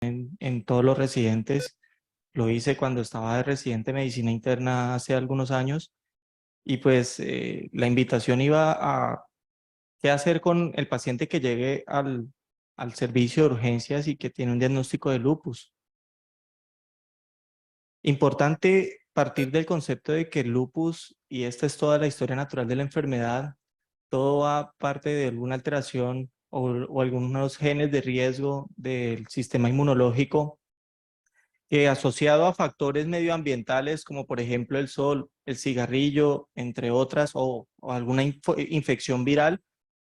en todos los residentes. Lo hice cuando estaba de residente de medicina interna hace algunos años y pues la invitación iba a qué hacer con el paciente que llegue al servicio de urgencias y que tiene un diagnóstico de lupus. Importante partir del concepto de que el lupus, y esta es toda la historia natural de la enfermedad, todo va parte de alguna alteración o algunos genes de riesgo del sistema inmunológico asociado a factores medioambientales como por ejemplo el sol, el cigarrillo, entre otras, o alguna infección viral,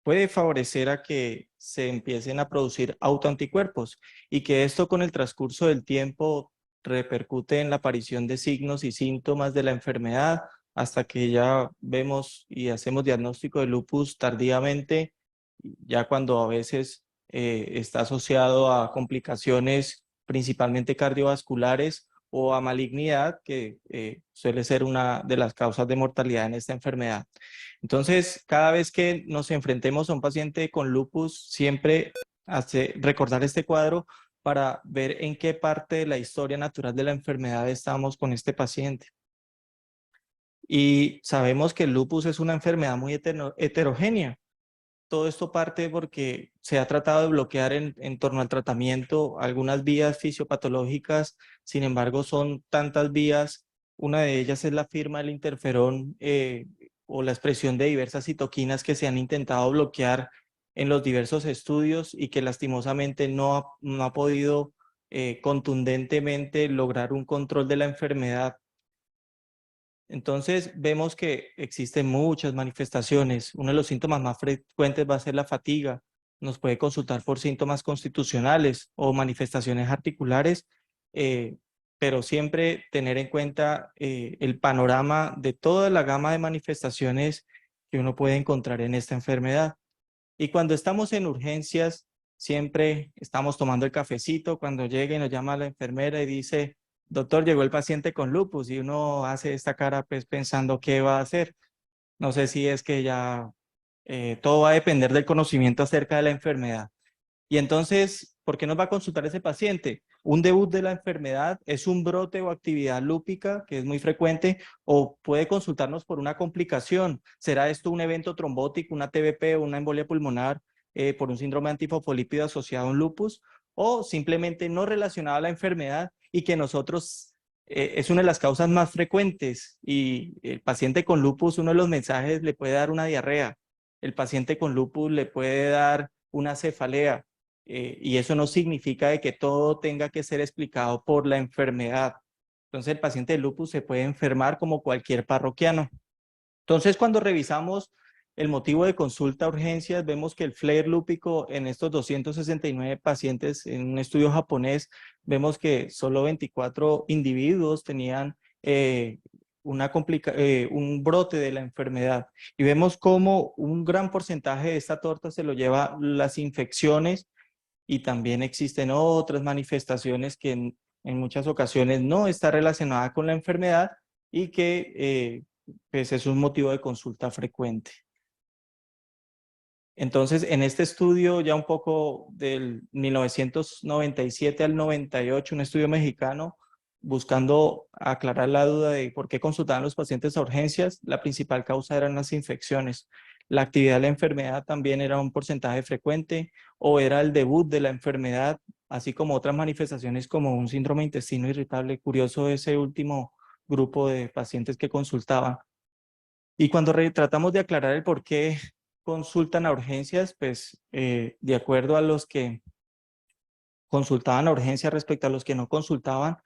puede favorecer a que se empiecen a producir autoanticuerpos y que esto con el transcurso del tiempo repercute en la aparición de signos y síntomas de la enfermedad hasta que ya vemos y hacemos diagnóstico de lupus tardíamente, ya cuando a veces está asociado a complicaciones principalmente cardiovasculares o a malignidad, que suele ser una de las causas de mortalidad en esta enfermedad. Entonces, cada vez que nos enfrentemos a un paciente con lupus, siempre recordar este cuadro para ver en qué parte de la historia natural de la enfermedad estamos con este paciente. Y sabemos que el lupus es una enfermedad muy heterogénea. Todo esto parte porque se ha tratado de bloquear en torno al tratamiento algunas vías fisiopatológicas, sin embargo son tantas vías, una de ellas es la firma del interferón o la expresión de diversas citoquinas que se han intentado bloquear en los diversos estudios y que lastimosamente no ha podido contundentemente lograr un control de la enfermedad. Entonces vemos que existen muchas manifestaciones. Uno de los síntomas más frecuentes va a ser la fatiga. Nos puede consultar por síntomas constitucionales o manifestaciones articulares, eh, pero siempre tener en cuenta el panorama de toda la gama de manifestaciones que uno puede encontrar en esta enfermedad. Y cuando estamos en urgencias, siempre estamos tomando el cafecito cuando llega y nos llama la enfermera y dice: doctor, llegó el paciente con lupus, y uno hace esta cara pues pensando qué va a hacer. No sé si es que ya todo va a depender del conocimiento acerca de la enfermedad. Y entonces, ¿por qué nos va a consultar ese paciente? Un debut de la enfermedad es un brote o actividad lúpica, que es muy frecuente, o puede consultarnos por una complicación. ¿Será esto un evento trombótico, una TBP o una embolia pulmonar por un síndrome antifosfolípido asociado a un lupus? O simplemente no relacionado a la enfermedad y que nosotros es una de las causas más frecuentes, y el paciente con lupus, uno de los mensajes, le puede dar una diarrea. El paciente con lupus le puede dar una cefalea. Y eso no significa de que todo tenga que ser explicado por la enfermedad. Entonces el paciente de lupus se puede enfermar como cualquier parroquiano. Entonces cuando revisamos el motivo de consulta a urgencias, vemos que el flare lúpico en estos 269 pacientes en un estudio japonés, vemos que solo 24 individuos tenían un brote de la enfermedad. Y vemos cómo un gran porcentaje de esta torta se lo lleva las infecciones, y también existen otras manifestaciones que en muchas ocasiones no está relacionada con la enfermedad y que pues es un motivo de consulta frecuente. Entonces, en este estudio ya un poco del 1997 al 98, un estudio mexicano, buscando aclarar la duda de por qué consultaban los pacientes a urgencias, la principal causa eran las infecciones. La actividad de la enfermedad también era un porcentaje frecuente, o era el debut de la enfermedad, así como otras manifestaciones como un síndrome de intestino irritable. Curioso ese último grupo de pacientes que consultaban. Y cuando tratamos de aclarar el por qué consultan a urgencias, pues de acuerdo a los que consultaban a urgencias respecto a los que no consultaban,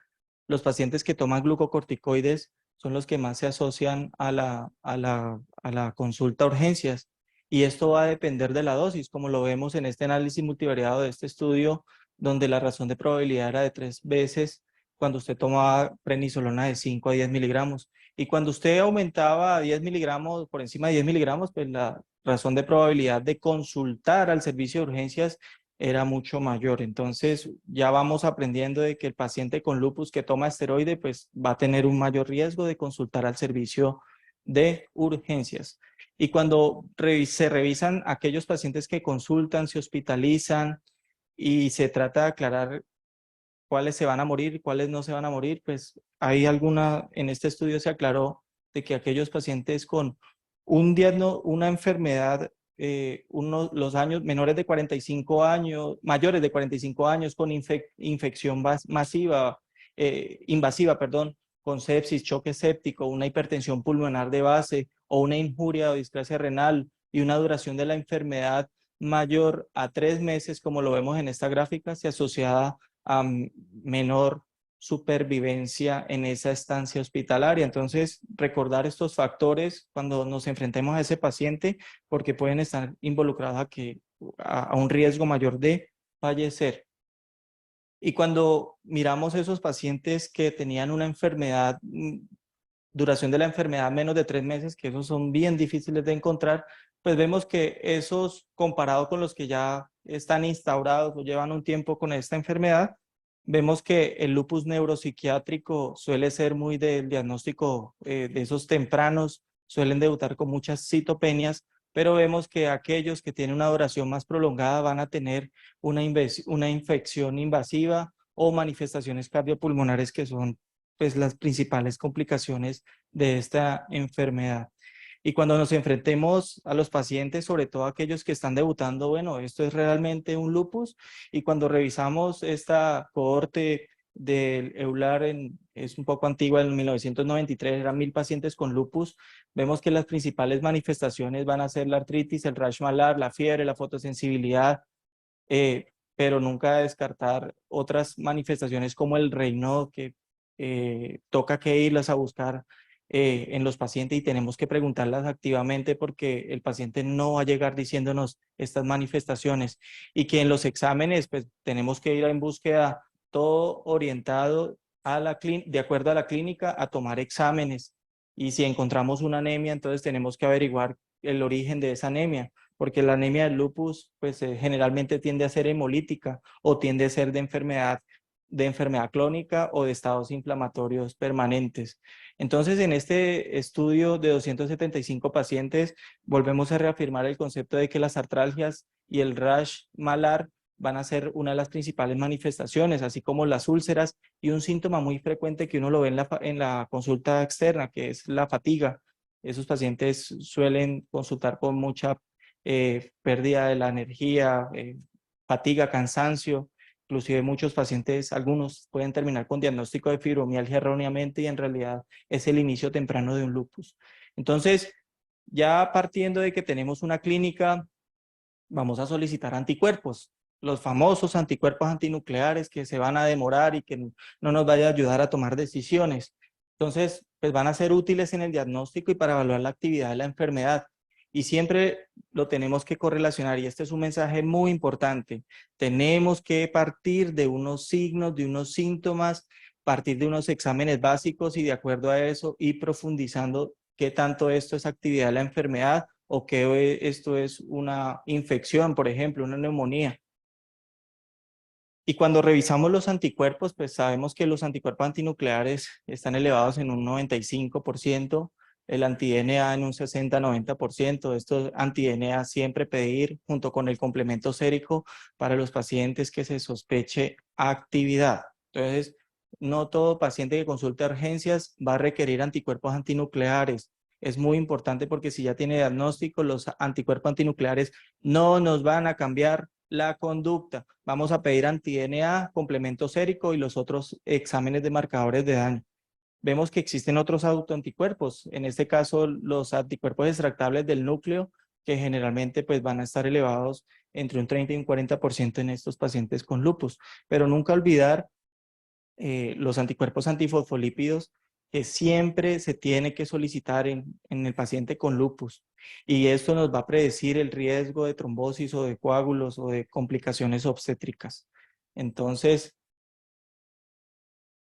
los pacientes que toman glucocorticoides son los que más se asocian a la consulta a urgencias. Y esto va a depender de la dosis, como lo vemos en este análisis multivariado de este estudio, donde la razón de probabilidad era de 3 veces cuando usted tomaba prednisolona de 5 a 10 miligramos. Y cuando usted aumentaba a 10 miligramos, por encima de 10 miligramos, pues la razón de probabilidad de consultar al servicio de urgencias era mucho mayor. Entonces ya vamos aprendiendo de que el paciente con lupus que toma esteroide pues va a tener un mayor riesgo de consultar al servicio de urgencias. Y cuando se revisan aquellos pacientes que consultan, se hospitalizan y se trata de aclarar cuáles se van a morir, cuáles no se van a morir, pues hay alguna, en este estudio se aclaró de que aquellos pacientes con una enfermedad, los años menores de 45 años, mayores de 45 años con infección masiva, invasiva, perdón, con sepsis, choque séptico, una hipertensión pulmonar de base o una injuria o displasia renal y una duración de la enfermedad mayor a 3 meses, como lo vemos en esta gráfica, se asociada a menor supervivencia en esa estancia hospitalaria. Entonces, recordar estos factores cuando nos enfrentemos a ese paciente, porque pueden estar involucrados a un riesgo mayor de fallecer. Y cuando miramos esos pacientes que tenían una enfermedad, duración de la enfermedad menos de 3 meses, que esos son bien difíciles de encontrar, pues vemos que esos, comparado con los que ya están instaurados o llevan un tiempo con esta enfermedad, vemos que el lupus neuropsiquiátrico suele ser muy del diagnóstico de esos tempranos, suelen debutar con muchas citopenias, pero vemos que aquellos que tienen una duración más prolongada van a tener una infección invasiva o manifestaciones cardiopulmonares que son pues las principales complicaciones de esta enfermedad. Y cuando nos enfrentemos a los pacientes, sobre todo aquellos que están debutando, bueno, esto es realmente un lupus. Y cuando revisamos esta cohorte del EULAR, es un poco antigua, en 1993 eran 1000 pacientes con lupus, vemos que las principales manifestaciones van a ser la artritis, el rash malar, la fiebre, la fotosensibilidad, pero nunca descartar otras manifestaciones como el Raynaud, que toca que irlas a buscar en los pacientes y tenemos que preguntarlas activamente porque el paciente no va a llegar diciéndonos estas manifestaciones y que en los exámenes pues tenemos que ir en búsqueda todo orientado de acuerdo a la clínica a tomar exámenes y si encontramos una anemia entonces tenemos que averiguar el origen de esa anemia porque la anemia del lupus pues generalmente tiende a ser hemolítica o tiende a ser de enfermedad crónica o de estados inflamatorios permanentes. Entonces, en este estudio de 275 pacientes, volvemos a reafirmar el concepto de que las artralgias y el rash malar van a ser una de las principales manifestaciones, así como las úlceras y un síntoma muy frecuente que uno lo ve en la consulta externa, que es la fatiga. Esos pacientes suelen consultar con mucha pérdida de la energía, fatiga, cansancio. Inclusive muchos pacientes, algunos pueden terminar con diagnóstico de fibromialgia erróneamente y en realidad es el inicio temprano de un lupus. Entonces, ya partiendo de que tenemos una clínica, vamos a solicitar anticuerpos, los famosos anticuerpos antinucleares que se van a demorar y que no nos vayan a ayudar a tomar decisiones. Entonces, pues van a ser útiles en el diagnóstico y para evaluar la actividad de la enfermedad. Y siempre lo tenemos que correlacionar y este es un mensaje muy importante. Tenemos que partir de unos signos, de unos síntomas, partir de unos exámenes básicos y de acuerdo a eso ir profundizando qué tanto esto es actividad de la enfermedad o que esto es una infección, por ejemplo, una neumonía. Y cuando revisamos los anticuerpos, pues sabemos que los anticuerpos antinucleares están elevados en un 95%, el anti-DNA en un 60-90%. Estos anti-DNA siempre pedir junto con el complemento sérico para los pacientes que se sospeche actividad. Entonces, no todo paciente que consulte a urgencias va a requerir anticuerpos antinucleares. Es muy importante porque si ya tiene diagnóstico, los anticuerpos antinucleares no nos van a cambiar la conducta. Vamos a pedir anti-DNA, complemento sérico y los otros exámenes de marcadores de daño. Vemos que existen otros autoanticuerpos, en este caso los anticuerpos extractables del núcleo, que generalmente pues, van a estar elevados entre un 30 y un 40% en estos pacientes con lupus. Pero nunca olvidar los anticuerpos antifosfolípidos que siempre se tiene que solicitar en el paciente con lupus. Y esto nos va a predecir el riesgo de trombosis o de coágulos o de complicaciones obstétricas. Entonces,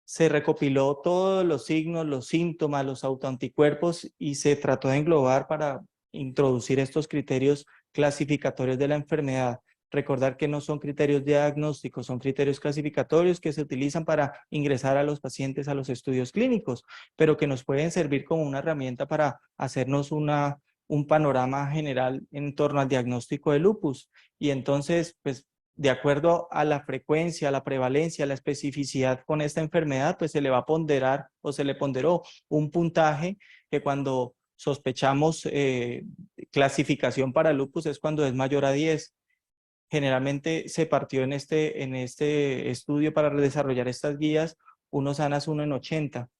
se recopiló todos los signos, los síntomas, los autoanticuerpos y se trató de englobar para introducir estos criterios clasificatorios de la enfermedad. Recordar que no son criterios diagnósticos, son criterios clasificatorios que se utilizan para ingresar a los pacientes a los estudios clínicos, pero que nos pueden servir como una herramienta para hacernos un panorama general en torno al diagnóstico de lupus. Y entonces, pues, de acuerdo a la frecuencia, a la prevalencia, a la especificidad con esta enfermedad, pues se le va a ponderar o se le ponderó un puntaje que cuando sospechamos clasificación para lupus es cuando es mayor a 10. Generalmente se partió en este estudio para desarrollar estas guías, unos ANAS 1 en 80.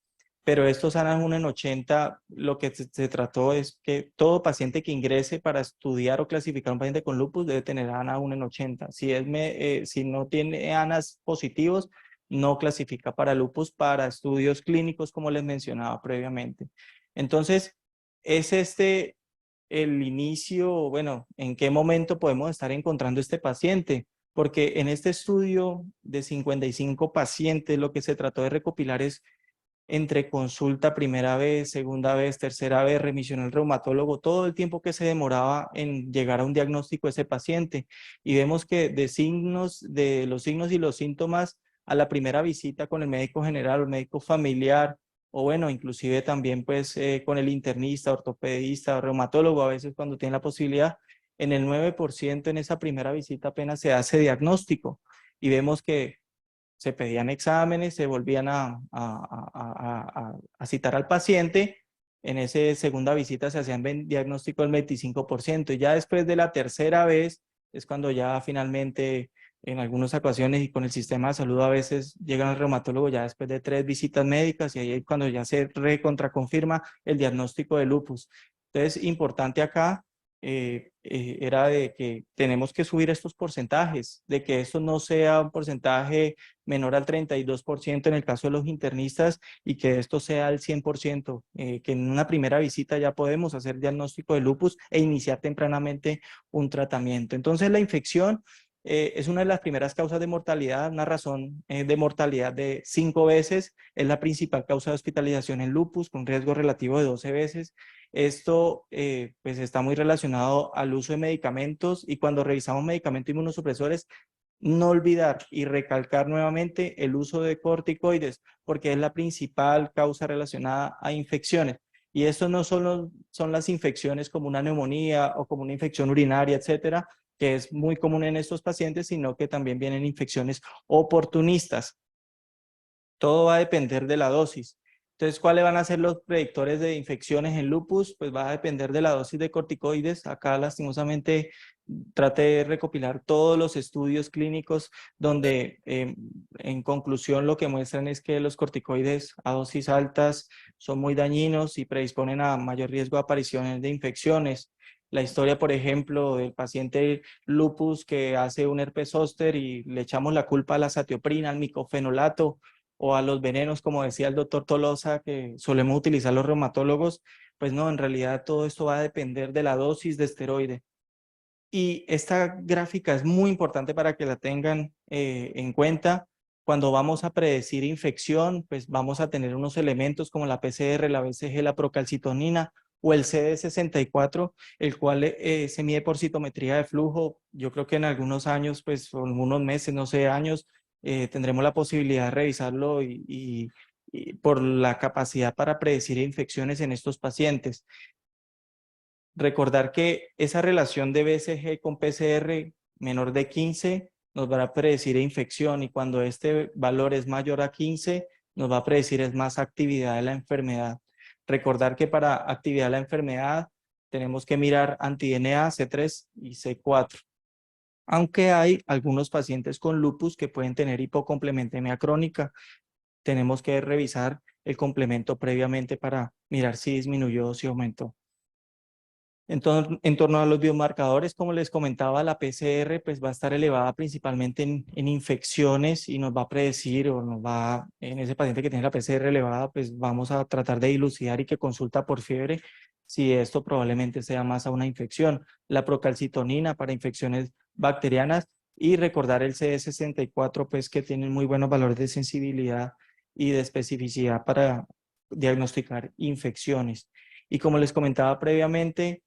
Pero estos sanas 1 en 80, lo que se trató es que todo paciente que ingrese para estudiar o clasificar a un paciente con lupus debe tener ANA 1 en 80. Si no tiene ANAs positivos, no clasifica para lupus para estudios clínicos, como les mencionaba previamente. Entonces, es el inicio, bueno, en qué momento podemos estar encontrando este paciente, porque en este estudio de 55 pacientes, lo que se trató de recopilar es entre consulta primera vez, segunda vez, tercera vez, remisión al reumatólogo, todo el tiempo que se demoraba en llegar a un diagnóstico de ese paciente. Y vemos que de los signos y los síntomas a la primera visita con el médico general o el médico familiar, o bueno, inclusive también pues con el internista, ortopedista, reumatólogo, a veces cuando tiene la posibilidad, en el 9% en esa primera visita apenas se hace diagnóstico. Y vemos que se pedían exámenes, se volvían a citar al paciente. En esa segunda visita se hacían diagnóstico del 25%. Y ya después de la tercera vez es cuando ya finalmente, en algunas ocasiones y con el sistema de salud a veces llegan al reumatólogo ya después de 3 visitas médicas y ahí es cuando ya se recontraconfirma el diagnóstico de lupus. Entonces, importante acá era de que tenemos que subir estos porcentajes, de que esto no sea un porcentaje menor al 32% en el caso de los internistas y que esto sea al 100%, que en una primera visita ya podemos hacer diagnóstico de lupus e iniciar tempranamente un tratamiento. Entonces la infección es una de las primeras causas de mortalidad, una razón de mortalidad de 5 veces, es la principal causa de hospitalización en lupus con riesgo relativo de 12 veces. Esto pues está muy relacionado al uso de medicamentos y cuando revisamos medicamentos inmunosupresores, no olvidar y recalcar nuevamente el uso de corticoides porque es la principal causa relacionada a infecciones. Y esto no solo son las infecciones como una neumonía o como una infección urinaria, etcétera, que es muy común en estos pacientes, sino que también vienen infecciones oportunistas. Todo va a depender de la dosis. Entonces, ¿cuáles van a ser los predictores de infecciones en lupus? Pues va a depender de la dosis de corticoides. Acá, lastimosamente, traté de recopilar todos los estudios clínicos donde, en conclusión, lo que muestran es que los corticoides a dosis altas son muy dañinos y predisponen a mayor riesgo de apariciones de infecciones. La historia, por ejemplo, del paciente lupus que hace un herpes zóster y le echamos la culpa a la satioprina, al micofenolato, o a los venenos, como decía el doctor Tolosa, que solemos utilizar los reumatólogos, pues no, en realidad todo esto va a depender de la dosis de esteroide. Y esta gráfica es muy importante para que la tengan en cuenta. Cuando vamos a predecir infección, pues vamos a tener unos elementos como la PCR, la BCG, la procalcitonina o el CD64, el cual se mide por citometría de flujo. Yo creo que en algunos años, pues en unos meses, no sé, años, tendremos la posibilidad de revisarlo y por la capacidad para predecir infecciones en estos pacientes. Recordar que esa relación de BCG con PCR menor de 15 nos va a predecir infección y cuando este valor es mayor a 15 nos va a predecir es más actividad de la enfermedad. Recordar que para actividad de la enfermedad tenemos que mirar anti-DNA, C3 y C4. Aunque hay algunos pacientes con lupus que pueden tener hipocomplementemia crónica, tenemos que revisar el complemento previamente para mirar si disminuyó o si aumentó. Entonces, en torno a los biomarcadores, como les comentaba, la PCR pues va a estar elevada principalmente en infecciones y nos va a predecir o nos va, en ese paciente que tiene la PCR elevada, pues vamos a tratar de dilucidar y que consulta por fiebre si esto probablemente sea más a una infección. La procalcitonina para infecciones bacterianas y recordar el CD64 pues que tienen muy buenos valores de sensibilidad y de especificidad para diagnosticar infecciones. Y como les comentaba previamente,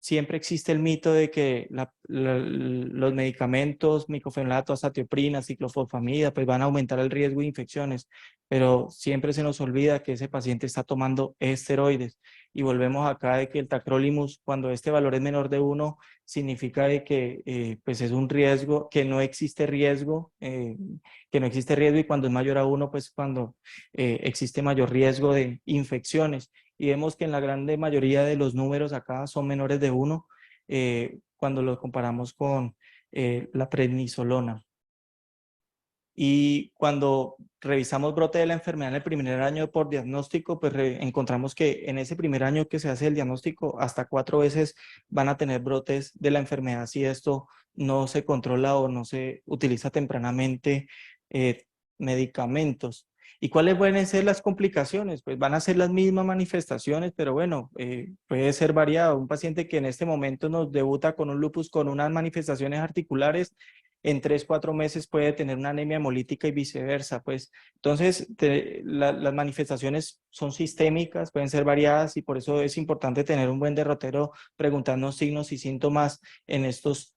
siempre existe el mito de que los medicamentos, miclofenidato, azatioprina, ciclofosfamida, pues van a aumentar el riesgo de infecciones, pero siempre se nos olvida que ese paciente está tomando esteroides. Y volvemos acá de que el tacrolimus, cuando este valor es menor de 1, significa de que pues es un riesgo, que no existe riesgo, y cuando es mayor a 1, pues cuando existe mayor riesgo de infecciones. Y vemos que en la grande mayoría de los números acá son menores de 1 cuando los comparamos con la prednisolona. Y cuando revisamos brote de la enfermedad en el primer año por diagnóstico, pues encontramos que en ese primer año que se hace el diagnóstico, hasta 4 veces van a tener brotes de la enfermedad si esto no se controla o no se utiliza tempranamente medicamentos. ¿Y cuáles pueden ser las complicaciones? Pues van a ser las mismas manifestaciones, pero bueno, puede ser variado. Un paciente que en este momento nos debuta con un lupus con unas manifestaciones articulares, en 3, 4 meses puede tener una anemia hemolítica y viceversa. Pues entonces las manifestaciones son sistémicas, pueden ser variadas, y por eso es importante tener un buen derrotero preguntando signos y síntomas en estos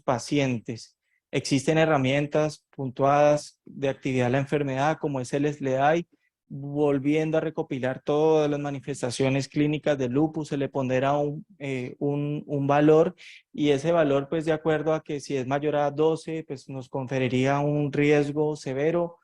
pacientes. Existen herramientas puntuadas de actividad de la enfermedad, como es el SLEDAI, volviendo a recopilar todas las manifestaciones clínicas del lupus. Se le pondrá un valor, y ese valor, pues de acuerdo a que si es mayor a 12, pues nos conferiría un riesgo severo,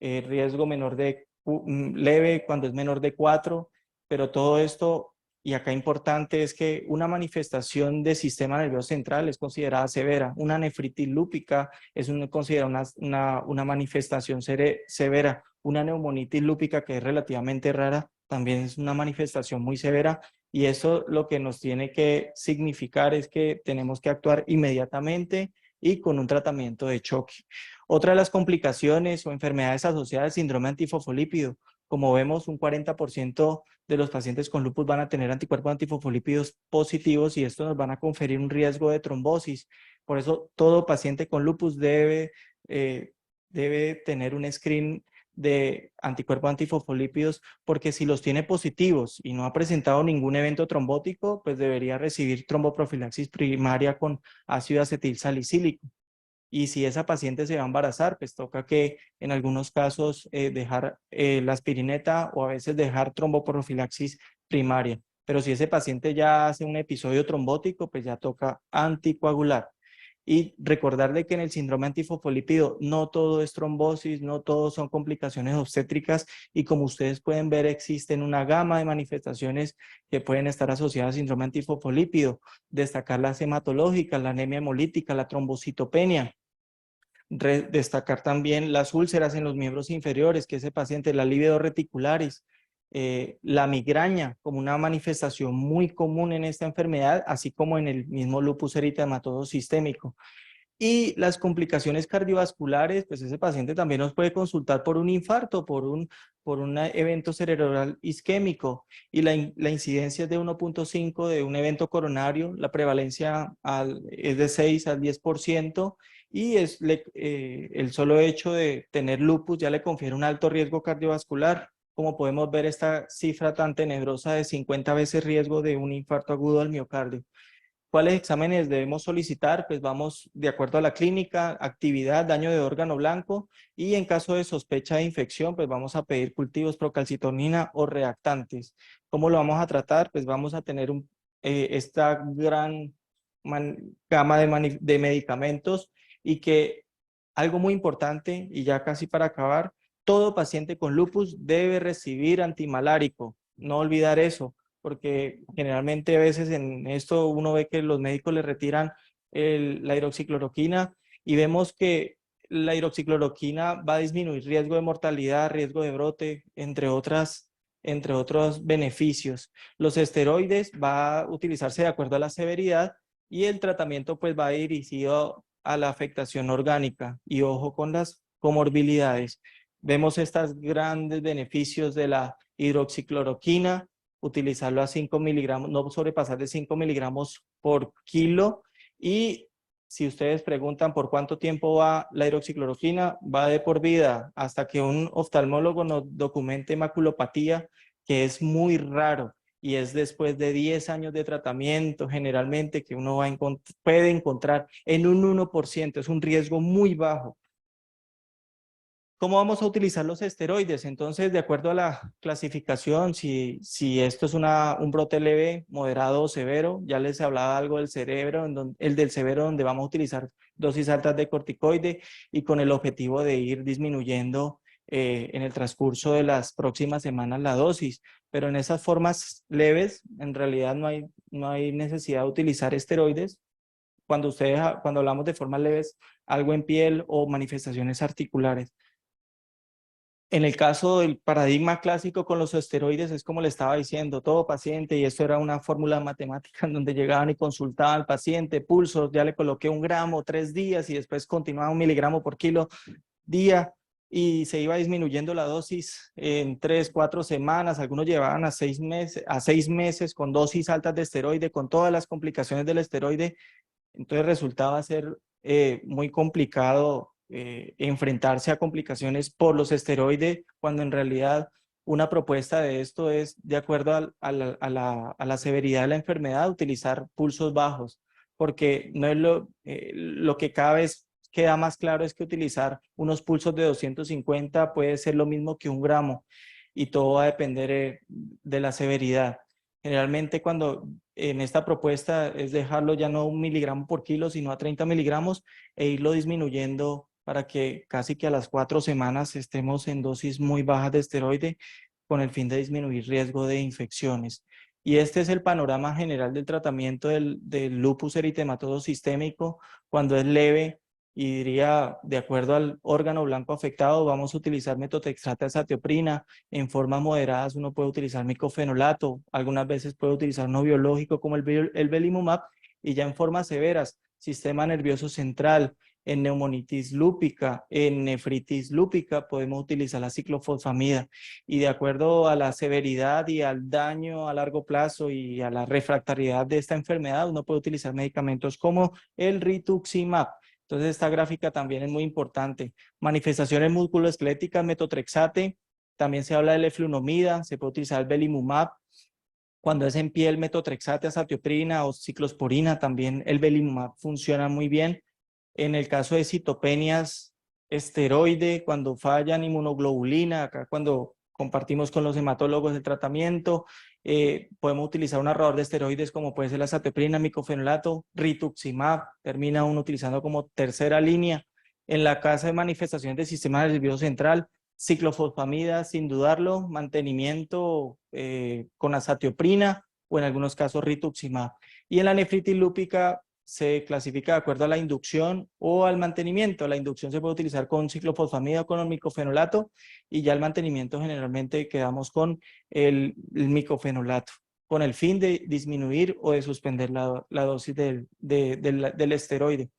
riesgo menor de leve cuando es menor de 4, pero todo esto, y acá importante, es que una manifestación de sistema nervioso central es considerada severa. Una nefritis lúpica es considerada una manifestación severa. Una neumonitis lúpica, que es relativamente rara, también es una manifestación muy severa, y eso lo que nos tiene que significar es que tenemos que actuar inmediatamente y con un tratamiento de choque. Otra de las complicaciones o enfermedades asociadas al síndrome antifosfolípido, como vemos, un 40% de los pacientes con lupus van a tener anticuerpos antifosfolípidos positivos, y estos nos van a conferir un riesgo de trombosis. Por eso todo paciente con lupus debe tener un screen de anticuerpos antifosfolípidos, porque si los tiene positivos y no ha presentado ningún evento trombótico, pues debería recibir tromboprofilaxis primaria con ácido acetil salicílico. Y si esa paciente se va a embarazar, pues toca que en algunos casos dejar la aspirineta, o a veces dejar tromboprofilaxis primaria. Pero si ese paciente ya hace un episodio trombótico, pues ya toca anticoagular. Y recordar de que en el síndrome antifosfolípido no todo es trombosis, no todo son complicaciones obstétricas, y como ustedes pueden ver, existen una gama de manifestaciones que pueden estar asociadas al síndrome antifosfolípido. Destacar las hematológicas, la anemia hemolítica, la trombocitopenia. Destacar también las úlceras en los miembros inferiores, que ese paciente, la libido reticularis, la migraña como una manifestación muy común en esta enfermedad, así como en el mismo lupus eritematoso sistémico. Y las complicaciones cardiovasculares, pues ese paciente también nos puede consultar por un infarto, por un evento cerebral isquémico, y la incidencia es de 1.5 de un evento coronario. La prevalencia es de 6 al 10%, y el solo hecho de tener lupus ya le confiere un alto riesgo cardiovascular. Como podemos ver, esta cifra tan tenebrosa de 50 veces riesgo de un infarto agudo al miocardio. ¿Cuáles exámenes debemos solicitar? Pues vamos de acuerdo a la clínica, actividad, daño de órgano blanco, y en caso de sospecha de infección, pues vamos a pedir cultivos, procalcitonina o reactantes. ¿Cómo lo vamos a tratar? Pues vamos a tener esta gran gama de medicamentos, y que algo muy importante, y ya casi para acabar, todo paciente con lupus debe recibir antimalárico. No olvidar eso, porque generalmente a veces en esto uno ve que los médicos le retiran la hidroxicloroquina, y vemos que la hidroxicloroquina va a disminuir riesgo de mortalidad, riesgo de brote, entre otros beneficios. Los esteroides va a utilizarse de acuerdo a la severidad, y el tratamiento pues va dirigido a la afectación orgánica, y ojo con las comorbilidades. Vemos estos grandes beneficios de la hidroxicloroquina: utilizarlo a 5 miligramos, no sobrepasar de 5 miligramos por kilo. Y si ustedes preguntan por cuánto tiempo va la hidroxicloroquina, va de por vida, hasta que un oftalmólogo nos documente maculopatía, que es muy raro. y es después de 10 años de tratamiento generalmente que uno puede encontrar en un 1%, es un riesgo muy bajo. ¿Cómo vamos a utilizar los esteroides? Entonces, de acuerdo a la clasificación, si esto es un brote leve, moderado o severo, ya les hablaba algo del cerebro, el del severo donde vamos a utilizar dosis altas de corticoide y con el objetivo de ir disminuyendo en el transcurso de las próximas semanas la dosis. Pero en esas formas leves, en realidad no hay necesidad de utilizar esteroides. Cuando hablamos de formas leves, algo en piel o manifestaciones articulares. En el caso del paradigma clásico con los esteroides, es como le estaba diciendo, todo paciente, y esto era una fórmula matemática en donde llegaban y consultaban al paciente, pulsos, ya le coloqué 1 gramo, 3 días, y después continuaba 1 miligramo por kilo día, y se iba disminuyendo la dosis en 3, 4 semanas, algunos llevaban a 6 meses con dosis altas de esteroide, con todas las complicaciones del esteroide. Entonces resultaba ser muy complicado enfrentarse a complicaciones por los esteroides, cuando en realidad una propuesta de esto es, de acuerdo a la severidad de la enfermedad, utilizar pulsos bajos, porque no es lo que cada vez queda más claro es que utilizar unos pulsos de 250 puede ser lo mismo que 1 gramo, y todo va a depender de la severidad. Generalmente cuando en esta propuesta es dejarlo ya no 1 miligramo por kilo, sino a 30 miligramos e irlo disminuyendo para que casi que a las 4 semanas estemos en dosis muy bajas de esteroide con el fin de disminuir riesgo de infecciones. Y este es el panorama general del tratamiento del lupus eritematoso sistémico cuando es leve. Y diría, de acuerdo al órgano blanco afectado, vamos a utilizar metotrexato azatioprina. En formas moderadas uno puede utilizar micofenolato, algunas veces puede utilizar no biológico como el belimumab, y ya en formas severas, sistema nervioso central, en neumonitis lúpica, en nefritis lúpica, podemos utilizar la ciclofosfamida. Y de acuerdo a la severidad y al daño a largo plazo y a la refractariedad de esta enfermedad, uno puede utilizar medicamentos como el rituximab. Entonces esta gráfica también es muy importante. Manifestaciones musculoesqueléticas, metotrexate, también se habla de leflunomida, se puede utilizar el belimumab. Cuando es en piel, metotrexate, azatioprina o ciclosporina, también el belimumab funciona muy bien. En el caso de citopenias, esteroide, cuando fallan inmunoglobulina, acá cuando compartimos con los hematólogos el tratamiento, podemos utilizar un ahorrador de esteroides como puede ser la azatioprina, micofenolato, rituximab, termina uno utilizando como tercera línea. En la caso de manifestaciones del sistema nervioso central, ciclofosfamida, sin dudarlo, mantenimiento con azatioprina o en algunos casos rituximab. Y en la nefritis lúpica se clasifica de acuerdo a la inducción o al mantenimiento. La inducción se puede utilizar con ciclofosfamida o con el micofenolato, y ya el mantenimiento generalmente quedamos con el micofenolato, con el fin de disminuir o de suspender la dosis del esteroide.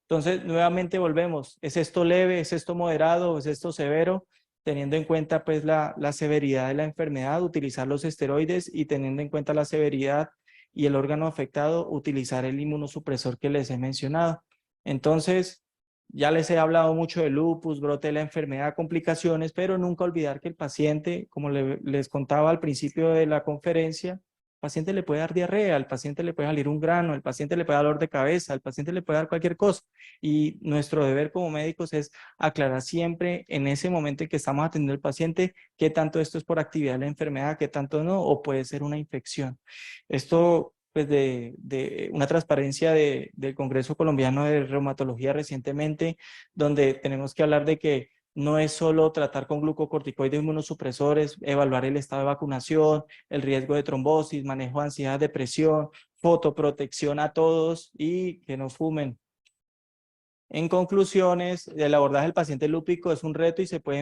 Entonces, nuevamente volvemos. ¿Es esto leve? ¿Es esto moderado? ¿Es esto severo? Teniendo en cuenta pues la severidad de la enfermedad, utilizar los esteroides, y teniendo en cuenta la severidad y el órgano afectado, utilizar el inmunosupresor que les he mencionado. Entonces, ya les he hablado mucho de lupus, brote de la enfermedad, complicaciones, pero nunca olvidar que el paciente, como les contaba al principio de la conferencia, al paciente le puede dar diarrea, al paciente le puede salir un grano, al paciente le puede dar dolor de cabeza, al paciente le puede dar cualquier cosa. Y nuestro deber como médicos es aclarar siempre en ese momento en que estamos atendiendo al paciente qué tanto esto es por actividad de la enfermedad, qué tanto no, o puede ser una infección. Esto, pues, de una transparencia del Congreso Colombiano de Reumatología recientemente, donde tenemos que hablar de que no es solo tratar con glucocorticoides inmunosupresores, evaluar el estado de vacunación, el riesgo de trombosis, manejo de ansiedad, depresión, fotoprotección a todos y que no fumen. En conclusiones, el abordaje del paciente lúpico es un reto y se puede